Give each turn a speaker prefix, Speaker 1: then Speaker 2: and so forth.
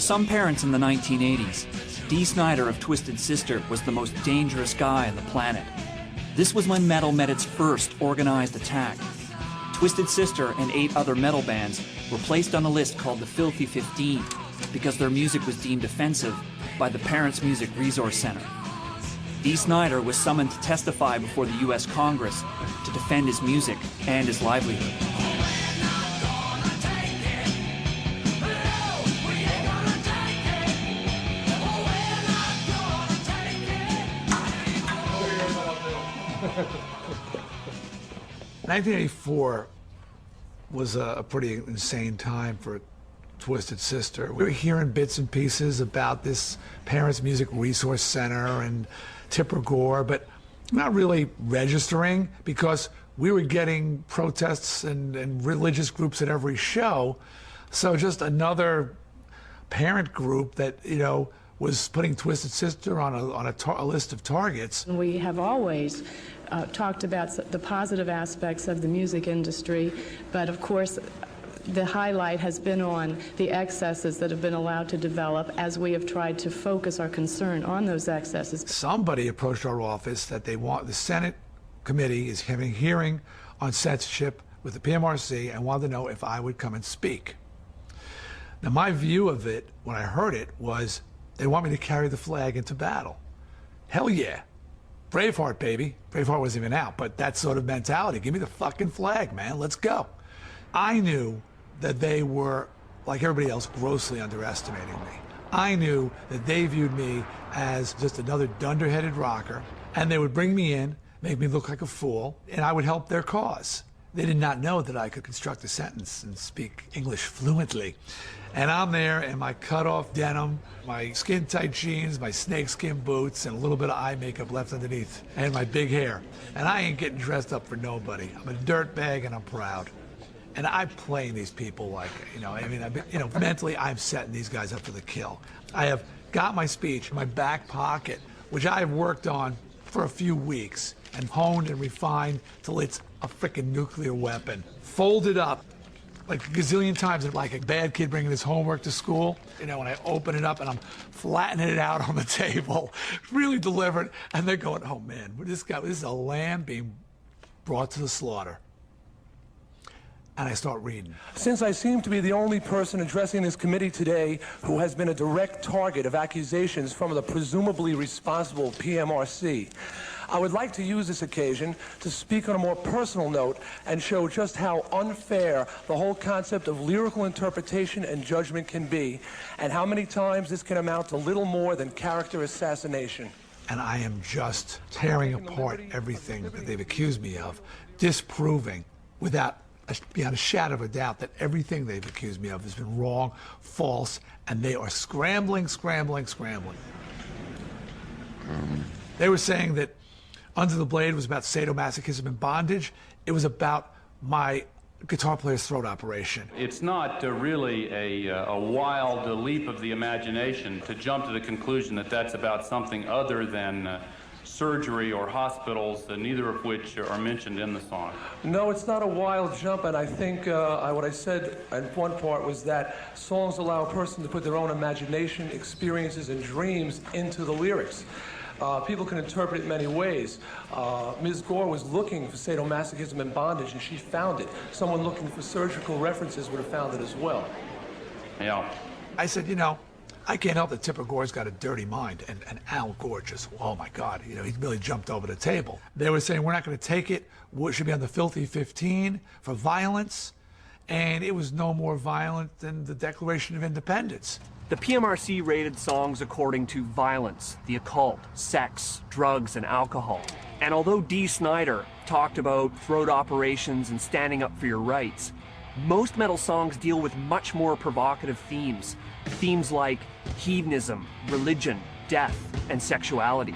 Speaker 1: some parents in the 1980s, Dee Snider of Twisted Sister was the most dangerous guy on the planet. This was when metal met its first organized attack. Twisted Sister and 8 other metal bands were placed on a list called the Filthy 15 because their music was deemed offensive by the Parents Music Resource Center. Dee Snider was summoned to testify before the U.S. Congress to defend his music and his livelihood.
Speaker 2: '1984 was a pretty insane time for Twisted Sister. We were hearing bits and pieces about this Parents Music Resource Center and Tipper Gore, but not really registering because we were getting protests and religious groups at every show. So just another parent group that, you know, was putting Twisted Sister on a list of targets.
Speaker 3: We have always talked about the positive aspects of the music industry, but of course the highlight has been on the excesses that have been allowed to develop as we have tried to focus our concern on those excesses.
Speaker 2: Somebody approached our office that they want, the Senate committee is having a hearing on censorship with the PMRC and wanted to know if I would come and speak. Now my view of it, when I heard it, was they want me to carry the flag into battle. Hell yeah. Braveheart, baby. Braveheart wasn't even out, but that sort of mentality. Give me the fucking flag, man. Let's go. I knew that they were, like everybody else, grossly underestimating me. I knew that they viewed me as just another dunderheaded rocker, and they would bring me in, make me look like a fool, and I would help their cause. They did not know that I could construct a sentence and speak English fluently. And I'm there in my cut-off denim, my skin-tight jeans, my snakeskin boots, and a little bit of eye makeup left underneath, and my big hair. And I ain't getting dressed up for nobody. I'm a dirtbag, and I'm proud. And I'm playing these people like, you know, I mean, mentally I'm setting these guys up for the kill. I have got my speech in my back pocket, which I have worked on for a few weeks and honed and refined till it's a frickin' nuclear weapon. Folded up like a gazillion times, like a bad kid bringing his homework to school. You know, when I open it up and I'm flattening it out on the table, really deliberate, and they're going, oh man, this is a lamb being brought to the slaughter. And I start reading.
Speaker 4: Since I seem to be the only person addressing this committee today who has been a direct target of accusations from the presumably responsible PMRC, I would like to use this occasion to speak on a more personal note and show just how unfair the whole concept of lyrical interpretation and judgment can be, and how many times this can amount to little more than character assassination.
Speaker 2: And I am just tearing apart everything that they've accused me of, disproving without beyond a shadow of a doubt that everything they've accused me of has been wrong, false, and they are scrambling. They were saying that Under the Blade was about sadomasochism and bondage. It was about my guitar player's throat operation.
Speaker 5: It's not really a wild leap of the imagination to jump to the conclusion that that's about something other than surgery or hospitals, neither of which are mentioned in the song.
Speaker 4: No, it's not a wild jump, and I think what I said in one part was that songs allow a person to put their own imagination, experiences, and dreams into the lyrics. People can interpret it many ways. Ms. Gore was looking for sadomasochism and bondage, and she found it. Someone looking for surgical references would have found it as well.
Speaker 5: Yeah.
Speaker 2: I said, you know, I can't help that Tipper Gore's got a dirty mind, and Al Gore just, oh my God, you know, he really jumped over the table. They were saying, we're not going to take it, it should be on the Filthy 15 for violence, and it was no more violent than the Declaration of Independence.
Speaker 6: The PMRC rated songs according to violence, the occult, sex, drugs, and alcohol. And although Dee Snider talked about throat operations and standing up for your rights, most metal songs deal with much more provocative themes. Themes like hedonism, religion, death, and sexuality.